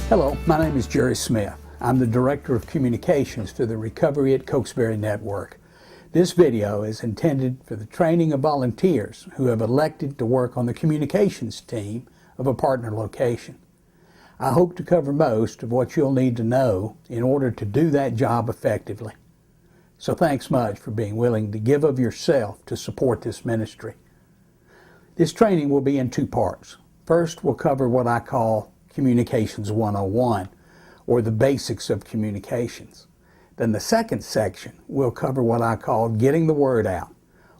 Hello, my name is Jerry Smith. I'm the Director of Communications for the Recovery at Cokesbury Network. This video is intended for the training of volunteers who have elected to work on the communications team of a partner location. I hope to cover most of what you'll need to know in order to do that job effectively. So thanks much for being willing to give of yourself to support this ministry. This training will be in two parts. First, we'll cover what I call Communications 101, or the basics of communications. Then the second section will cover what I call Getting the Word Out,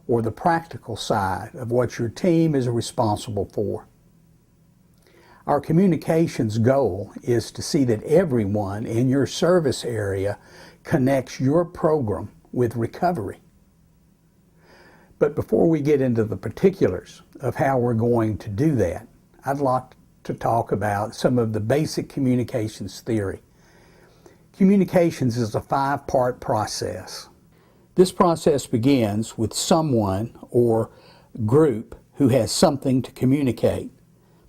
or the practical side of what your team is responsible for. Our communications goal is to see that everyone in your service area connects your program with recovery. But before we get into the particulars of how we're going to do that, I'd like to talk about some of the basic communications theory. Communications is a 5-part process. This process begins with someone or group who has something to communicate.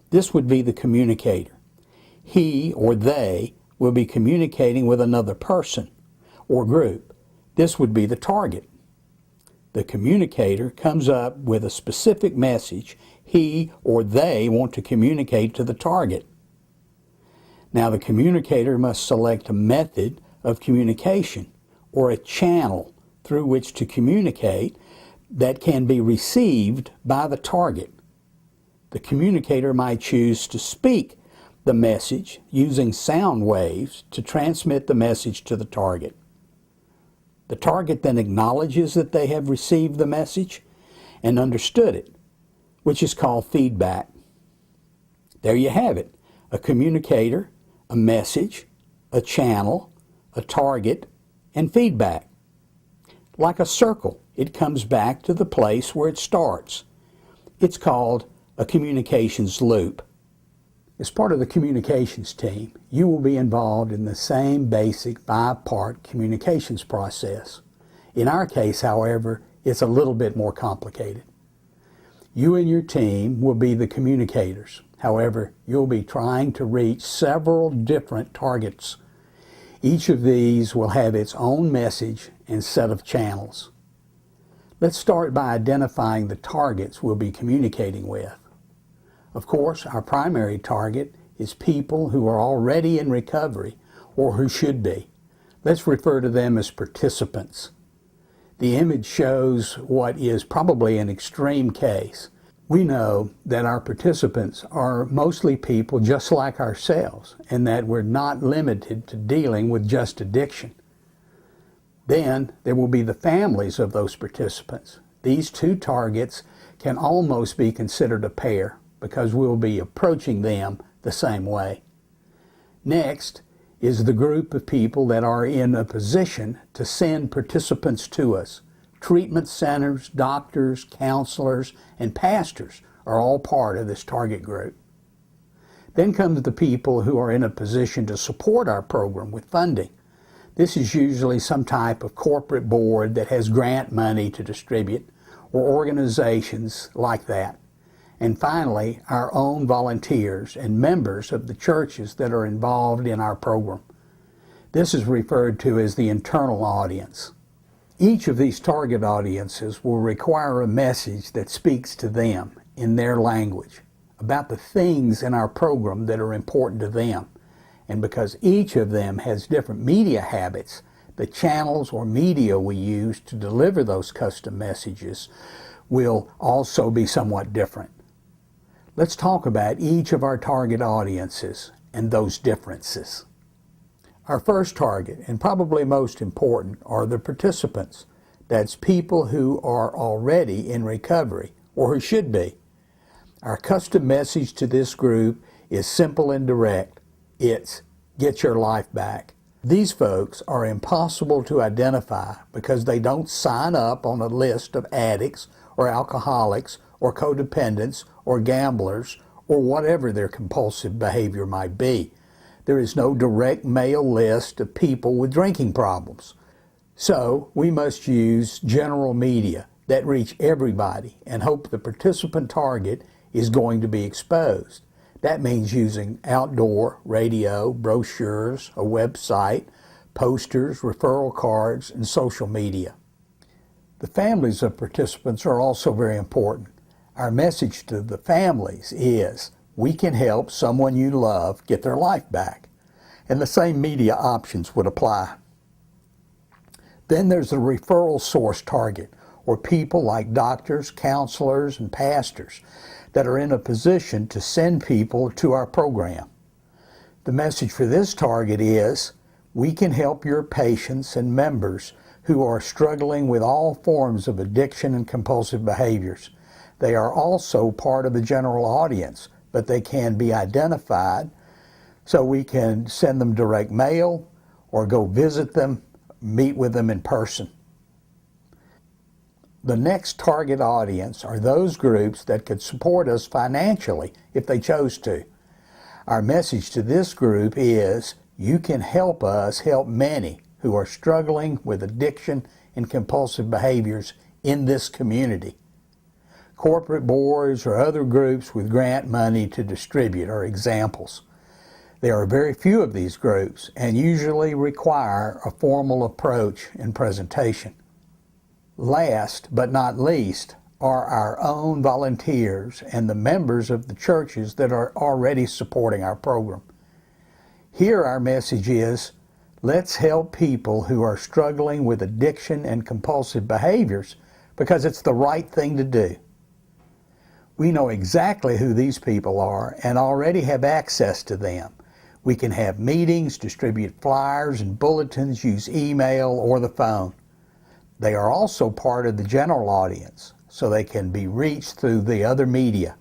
This would be the communicator. He or they will be communicating with another person or group. This would be the target. The communicator comes up with a specific message he or they want to communicate to the target. Now, the communicator must select a method of communication or a channel through which to communicate that can be received by the target. The communicator might choose to speak the message using sound waves to transmit the message to the target. The target then acknowledges that they have received the message and understood it, which is called feedback. There you have it, a communicator, a message, a channel, a target, and feedback. Like a circle, it comes back to the place where it starts. It's called a communications loop. As part of the communications team, you will be involved in the same basic 5-part communications process. In our case, however, it's a little bit more complicated. You and your team will be the communicators. However, you'll be trying to reach several different targets. Each of these will have its own message and set of channels. Let's start by identifying the targets we'll be communicating with. Of course, our primary target is people who are already in recovery or who should be. Let's refer to them as participants. The image shows what is probably an extreme case. We know that our participants are mostly people just like ourselves and that we're not limited to dealing with just addiction. Then there will be the families of those participants. These two targets can almost be considered a pair because we'll be approaching them the same way. Next is the group of people that are in a position to send participants to us. Treatment centers, doctors, counselors, and pastors are all part of this target group. Then comes the people who are in a position to support our program with funding. This is usually some type of corporate board that has grant money to distribute, or organizations like that. And finally, our own volunteers and members of the churches that are involved in our program. This is referred to as the internal audience. Each of these target audiences will require a message that speaks to them in their language about the things in our program that are important to them. And because each of them has different media habits, the channels or media we use to deliver those custom messages will also be somewhat different. Let's talk about each of our target audiences and those differences. Our first target, and probably most important, are the participants. That's people who are already in recovery, or who should be. Our custom message to this group is simple and direct. It's, get your life back. These folks are impossible to identify because they don't sign up on a list of addicts or alcoholics or codependents or gamblers or whatever their compulsive behavior might be. There is no direct mail list of people with drinking problems. So we must use general media that reach everybody and hope the participant target is going to be exposed. That means using outdoor, radio, brochures, a website, posters, referral cards, and social media. The families of participants are also very important. Our message to the families is, we can help someone you love get their life back. And the same media options would apply. Then there's the referral source target, or people like doctors, counselors, and pastors that are in a position to send people to our program. The message for this target is, we can help your patients and members who are struggling with all forms of addiction and compulsive behaviors. They are also part of the general audience, but they can be identified, so we can send them direct mail or go visit them, meet with them in person. The next target audience are those groups that could support us financially if they chose to. Our message to this group is, you can help us help many who are struggling with addiction and compulsive behaviors in this community. Corporate boards or other groups with grant money to distribute are examples. There are very few of these groups and usually require a formal approach and presentation. Last but not least are our own volunteers and the members of the churches that are already supporting our program. Here our message is, let's help people who are struggling with addiction and compulsive behaviors because it's the right thing to do. We know exactly who these people are and already have access to them. We can have meetings, distribute flyers and bulletins, use email or the phone. They are also part of the general audience, so they can be reached through the other media.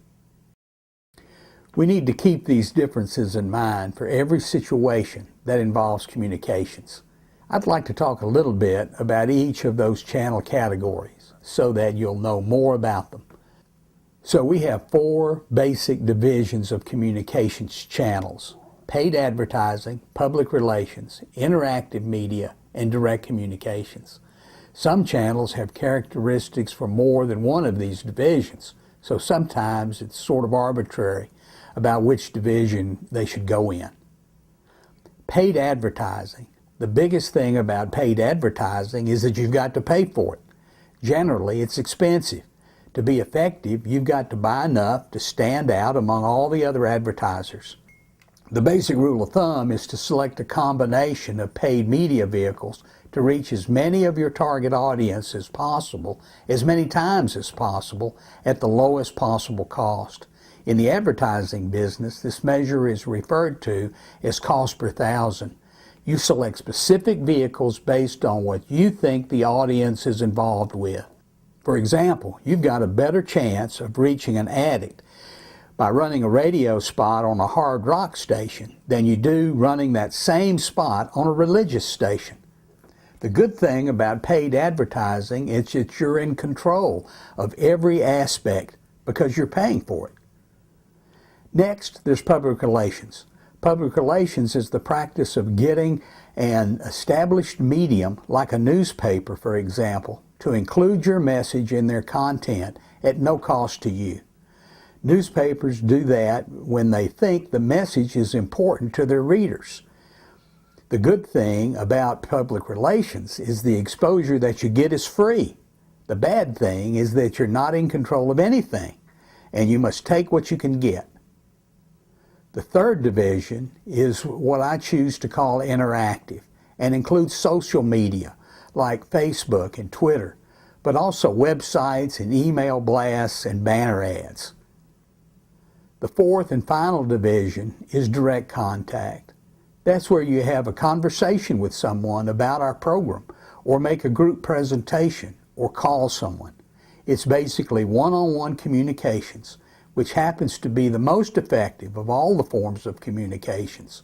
We need to keep these differences in mind for every situation that involves communications. I'd like to talk a little bit about each of those channel categories so that you'll know more about them. So we have 4 basic divisions of communications channels: paid advertising, public relations, interactive media, and direct communications. Some channels have characteristics for more than one of these divisions, so sometimes it's sort of arbitrary about which division they should go in. Paid advertising. The biggest thing about paid advertising is that you've got to pay for it. Generally, it's expensive. To be effective, you've got to buy enough to stand out among all the other advertisers. The basic rule of thumb is to select a combination of paid media vehicles to reach as many of your target audience as possible, as many times as possible, at the lowest possible cost. In the advertising business, this measure is referred to as cost per thousand. You select specific vehicles based on what you think the audience is involved with. For example, you've got a better chance of reaching an addict by running a radio spot on a hard rock station than you do running that same spot on a religious station. The good thing about paid advertising is that you're in control of every aspect because you're paying for it. Next, there's public relations. Public relations is the practice of getting an established medium, like a newspaper, for example, to include your message in their content at no cost to you. Newspapers do that when they think the message is important to their readers. The good thing about public relations is the exposure that you get is free. The bad thing is that you're not in control of anything, and you must take what you can get. The third division is what I choose to call interactive, and includes social media like Facebook and Twitter, but also websites and email blasts and banner ads. The fourth and final division is direct contact. That's where you have a conversation with someone about our program, or make a group presentation, or call someone. It's basically one-on-one communications, which happens to be the most effective of all the forms of communications.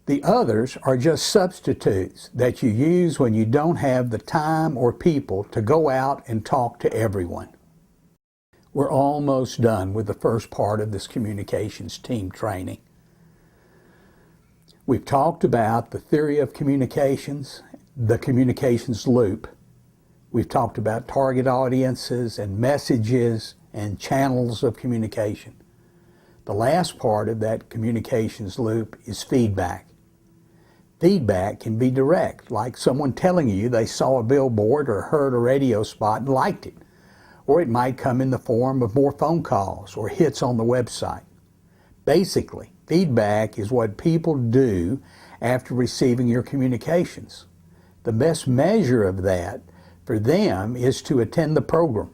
The others are just substitutes that you use when you don't have the time or people to go out and talk to everyone. We're almost done with the first part of this communications team training. We've talked about the theory of communications, the communications loop. We've talked about target audiences and messages and channels of communication. The last part of that communications loop is feedback. Feedback can be direct, like someone telling you they saw a billboard or heard a radio spot and liked it. Or it might come in the form of more phone calls or hits on the website. Basically, feedback is what people do after receiving your communications. The best measure of that for them is to attend the program.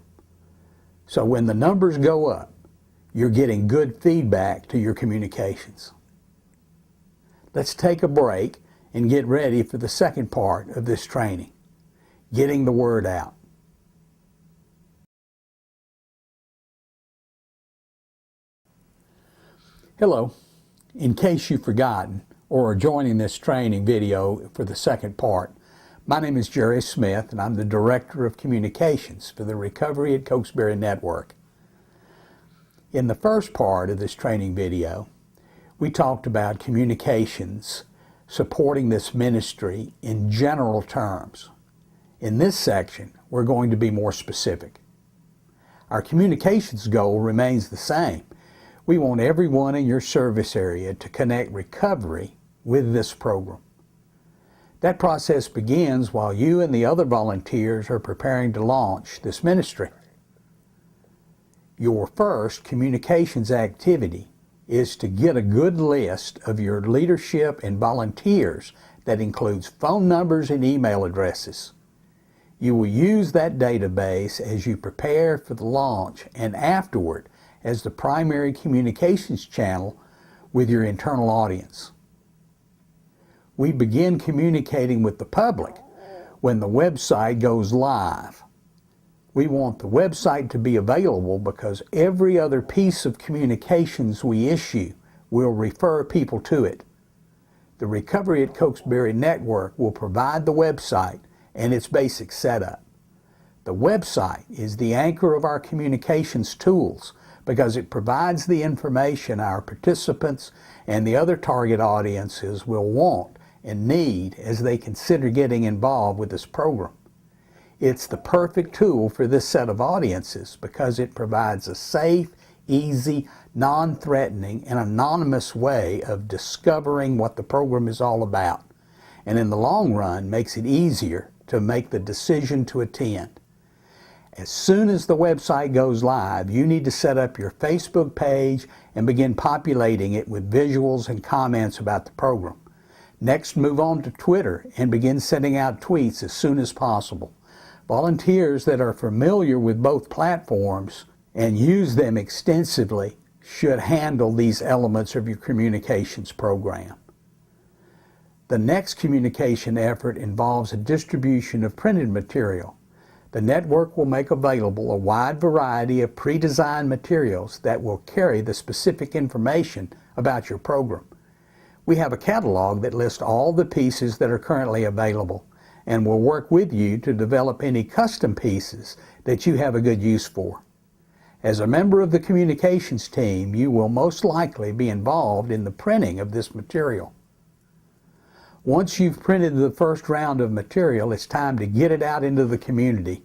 So when the numbers go up, you're getting good feedback to your communications. Let's take a break and get ready for the second part of this training, getting the word out. Hello. In case you've forgotten or are joining this training video for the second part, my name is Jerry Smith and I'm the Director of Communications for the Recovery at Cokesbury Network. In the first part of this training video, we talked about communications supporting this ministry in general terms. In this section, we're going to be more specific. Our communications goal remains the same. We want everyone in your service area to connect recovery with this program. That process begins while you and the other volunteers are preparing to launch this ministry. Your first communications activity is to get a good list of your leadership and volunteers that includes phone numbers and email addresses. You will use that database as you prepare for the launch and afterward as the primary communications channel with your internal audience. We begin communicating with the public when the website goes live. We want the website to be available because every other piece of communications we issue will refer people to it. The Recovery at Cokesbury Network will provide the website and its basic setup. The website is the anchor of our communications tools because it provides the information our participants and the other target audiences will want and need as they consider getting involved with this program. It's the perfect tool for this set of audiences because it provides a safe, easy, non-threatening, and anonymous way of discovering what the program is all about, and in the long run makes it easier to make the decision to attend. As soon as the website goes live, you need to set up your Facebook page and begin populating it with visuals and comments about the program. Next, move on to Twitter and begin sending out tweets as soon as possible. Volunteers that are familiar with both platforms and use them extensively should handle these elements of your communications program. The next communication effort involves a distribution of printed material. The network will make available a wide variety of pre-designed materials that will carry the specific information about your program. We have a catalog that lists all the pieces that are currently available and will work with you to develop any custom pieces that you have a good use for. As a member of the communications team, you will most likely be involved in the printing of this material. Once you've printed the first round of material, it's time to get it out into the community.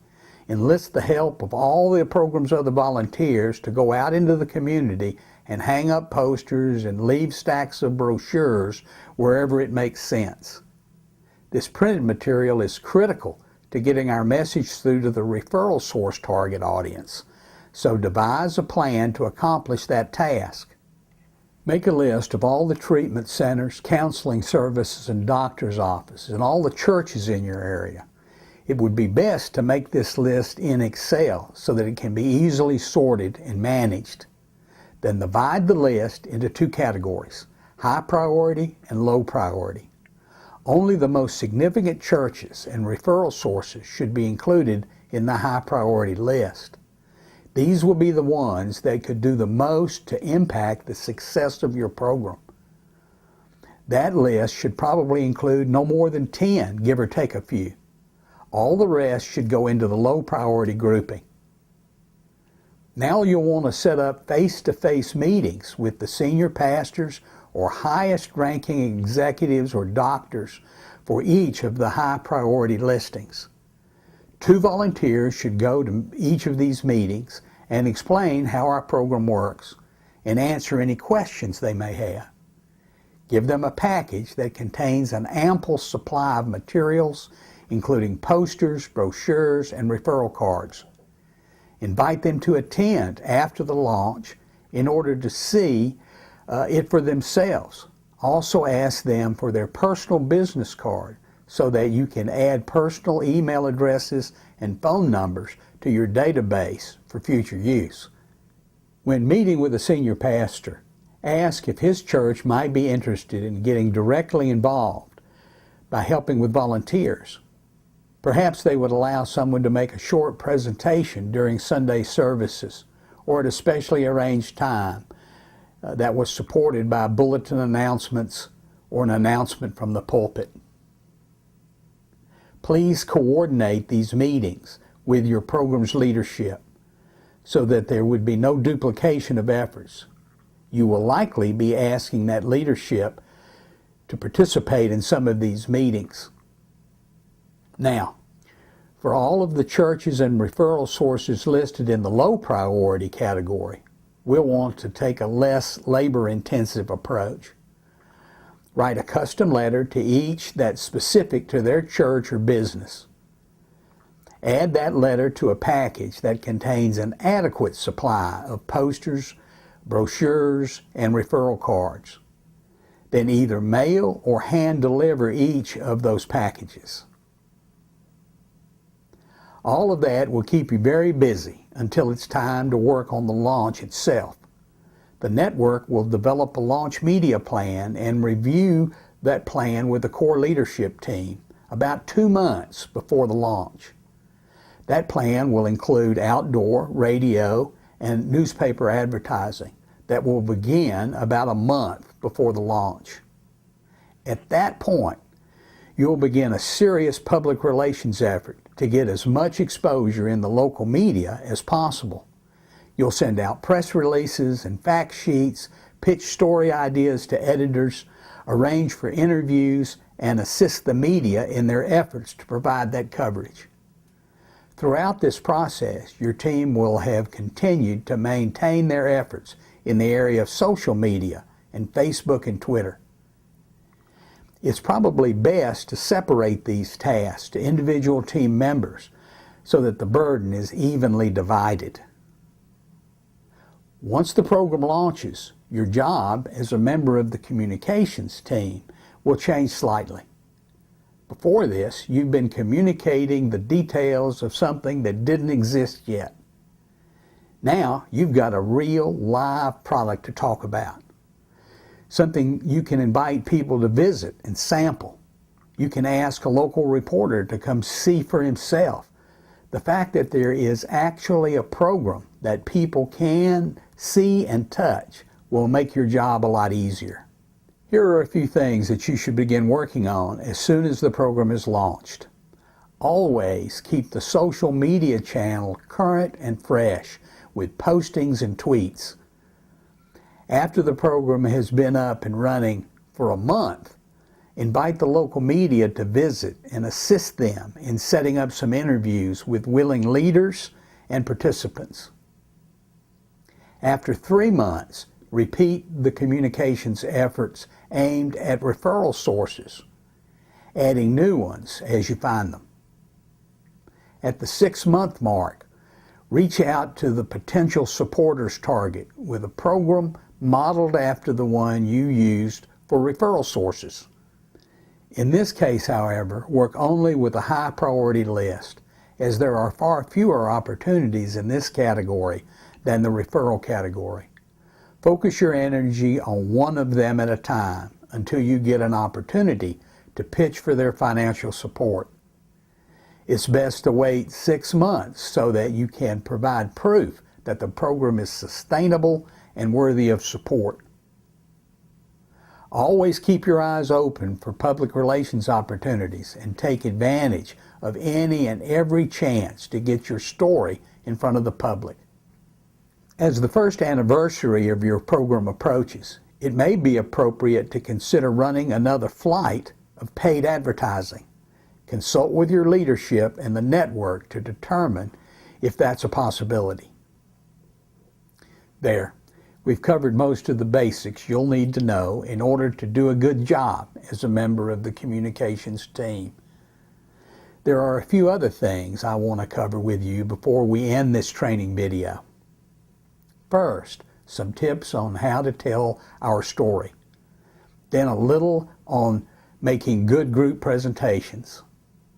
Enlist the help of all the program's other volunteers to go out into the community and hang up posters and leave stacks of brochures wherever it makes sense. This printed material is critical to getting our message through to the referral source target audience, so devise a plan to accomplish that task. Make a list of all the treatment centers, counseling services, and doctor's offices, and all the churches in your area. It would be best to make this list in Excel so that it can be easily sorted and managed. Then divide the list into two categories, high priority and low priority. Only the most significant churches and referral sources should be included in the high priority list. These will be the ones that could do the most to impact the success of your program. That list should probably include no more than 10, give or take a few. All the rest should go into the low priority grouping. Now you'll want to set up face-to-face meetings with the senior pastors or highest ranking executives or doctors for each of the high priority listings. 2 volunteers should go to each of these meetings and explain how our program works. and answer any questions they may have. Give them a package that contains an ample supply of materials, including posters, brochures, and referral cards. Invite them to attend after the launch in order to see it for themselves. Also ask them for their personal business card so that you can add personal email addresses and phone numbers to your database for future use. When meeting with a senior pastor, ask if his church might be interested in getting directly involved by helping with volunteers. Perhaps they would allow someone to make a short presentation during Sunday services or at a specially arranged time that was supported by bulletin announcements or an announcement from the pulpit. Please coordinate these meetings with your program's leadership so that there would be no duplication of efforts. You will likely be asking that leadership to participate in some of these meetings. Now, for all of the churches and referral sources listed in the low priority category, we'll want to take a less labor-intensive approach. Write a custom letter to each that's specific to their church or business. Add that letter to a package that contains an adequate supply of posters, brochures, and referral cards. Then either mail or hand deliver each of those packages. All of that will keep you very busy until it's time to work on the launch itself. The network will develop a launch media plan and review that plan with the core leadership team about 2 months before the launch. That plan will include outdoor, radio, and newspaper advertising that will begin about a month before the launch. At that point, you'll begin a serious public relations effort to get as much exposure in the local media as possible. You'll send out press releases and fact sheets, pitch story ideas to editors, arrange for interviews, and assist the media in their efforts to provide that coverage. Throughout this process, your team will have continued to maintain their efforts in the area of social media and Facebook and Twitter. It's probably best to separate these tasks to individual team members so that the burden is evenly divided. Once the program launches, your job as a member of the communications team will change slightly. Before this, you've been communicating the details of something that didn't exist yet. Now, you've got a real, live product to talk about. Something you can invite people to visit and sample. You can ask a local reporter to come see for himself. The fact that there is actually a program that people can see and touch will make your job a lot easier. Here are a few things that you should begin working on as soon as the program is launched. Always keep the social media channel current and fresh with postings and tweets. After the program has been up and running for a month, invite the local media to visit and assist them in setting up some interviews with willing leaders and participants. After 3 months, repeat the communications efforts aimed at referral sources, adding new ones as you find them. At the 6-month mark, reach out to the potential supporters target with a program modeled after the one you used for referral sources. In this case, however, work only with a high priority list, as there are far fewer opportunities in this category than the referral category. Focus your energy on one of them at a time until you get an opportunity to pitch for their financial support. It's best to wait 6 months so that you can provide proof that the program is sustainable and worthy of support. Always keep your eyes open for public relations opportunities and take advantage of any and every chance to get your story in front of the public. As the first anniversary of your program approaches, it may be appropriate to consider running another flight of paid advertising. Consult with your leadership and the network to determine if that's a possibility. There. We've covered most of the basics you'll need to know in order to do a good job as a member of the communications team. There are a few other things I want to cover with you before we end this training video. First, some tips on how to tell our story. Then a little on making good group presentations.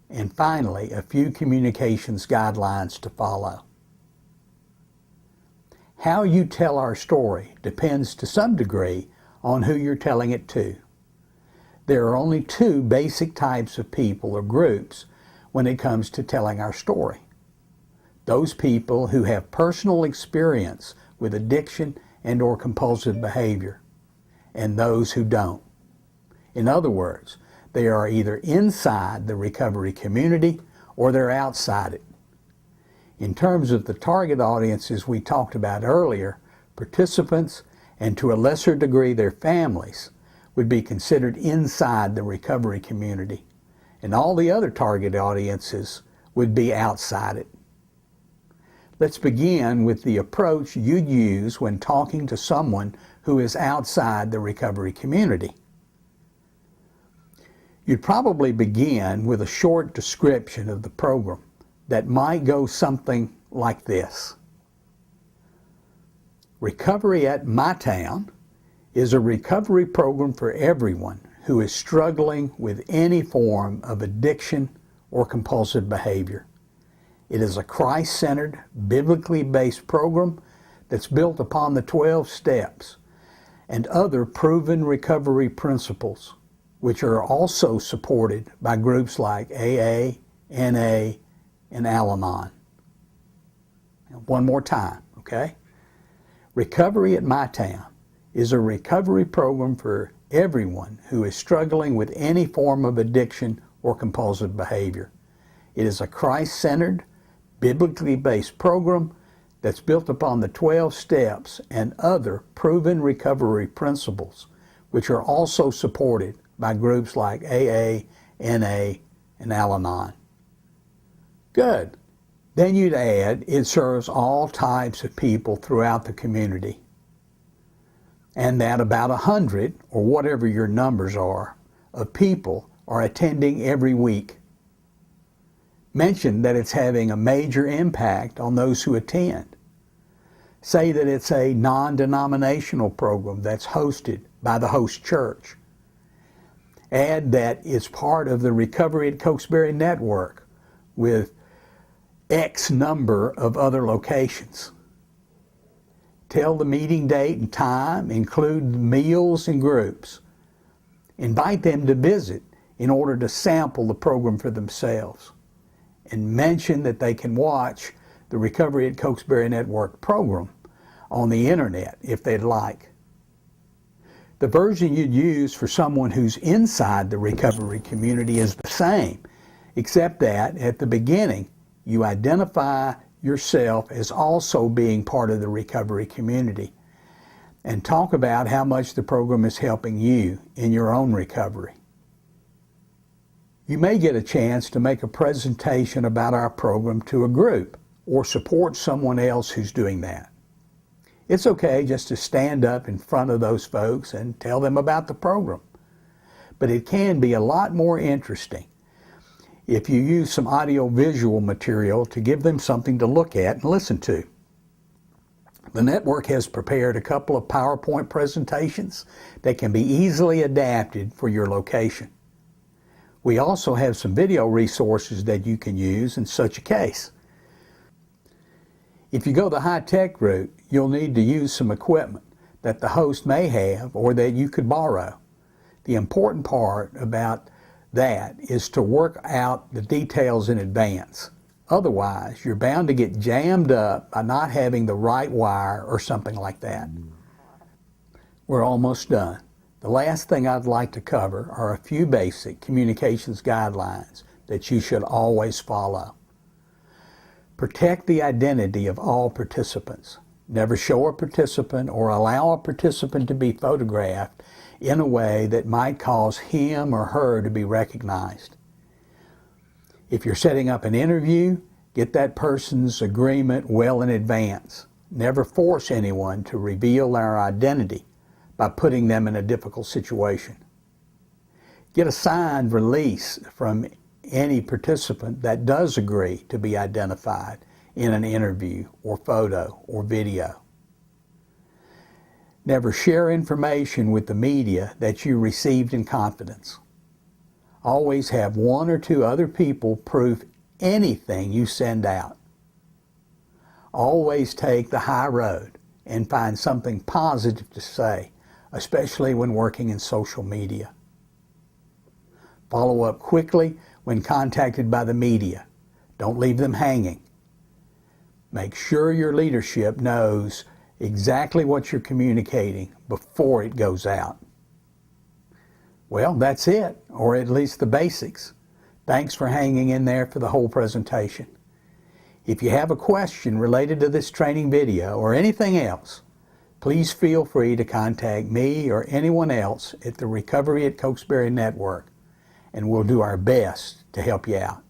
And finally, a few communications guidelines to follow. How you tell our story depends to some degree on who you're telling it to. There are only two basic types of people or groups when it comes to telling our story. Those people who have personal experience with addiction and/or compulsive behavior, and those who don't. In other words, they are either inside the recovery community or they're outside it. In terms of the target audiences we talked about earlier, participants, and to a lesser degree their families, would be considered inside the recovery community, and all the other target audiences would be outside it. Let's begin with the approach you'd use when talking to someone who is outside the recovery community. You'd probably begin with a short description of the program that might go something like this. Recovery at My Town is a recovery program for everyone who is struggling with any form of addiction or compulsive behavior. It is a Christ-centered, biblically based program that's built upon the 12 steps and other proven recovery principles, which are also supported by groups like AA, NA, and Al-Anon. One more time, okay? Recovery at My Town is a recovery program for everyone who is struggling with any form of addiction or compulsive behavior. It is a Christ-centered, biblically based program that's built upon the 12 steps and other proven recovery principles, which are also supported by groups like AA, NA, and Al-Anon. Good. Then you'd add, it serves all types of people throughout the community, and that about 100, or whatever your numbers are, of people are attending every week. Mention that it's having a major impact on those who attend. Say that it's a non-denominational program that's hosted by the host church. Add that it's part of the Recovery at Cokesbury network with X number of other locations. Tell the meeting date and time, include meals and groups. Invite them to visit in order to sample the program for themselves. And mention that they can watch the Recovery at Cokesbury Network program on the internet if they'd like. The version you'd use for someone who's inside the recovery community is the same, except that at the beginning you identify yourself as also being part of the recovery community and talk about how much the program is helping you in your own recovery. You may get a chance to make a presentation about our program to a group or support someone else who's doing that. It's okay just to stand up in front of those folks and tell them about the program. But it can be a lot more interesting if you use some audio-visual material to give them something to look at and listen to. The network has prepared a couple of PowerPoint presentations that can be easily adapted for your location. We also have some video resources that you can use in such a case. If you go the high-tech route, you'll need to use some equipment that the host may have or that you could borrow. The important part about that is to work out the details in advance. Otherwise, you're bound to get jammed up by not having the right wire or something like that. We're almost done. The last thing I'd like to cover are a few basic communications guidelines that you should always follow. Protect the identity of all participants. Never show a participant or allow a participant to be photographed in a way that might cause him or her to be recognized. If you're setting up an interview, get that person's agreement well in advance. Never force anyone to reveal their identity by putting them in a difficult situation. Get a signed release from any participant that does agree to be identified in an interview or photo or video. Never share information with the media that you received in confidence. Always have one or two other people proof anything you send out. Always take the high road and find something positive to say, especially when working in social media. Follow up quickly when contacted by the media. Don't leave them hanging. Make sure your leadership knows exactly what you're communicating before it goes out. Well, that's it, or at least the basics. Thanks for hanging in there for the whole presentation. If you have a question related to this training video or anything else, please feel free to contact me or anyone else at the Recovery at Cokesbury Network, and we'll do our best to help you out.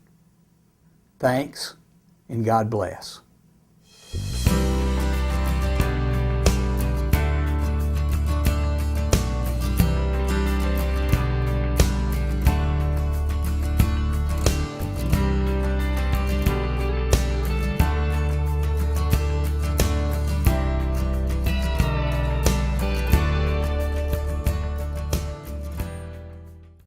Thanks, and God bless.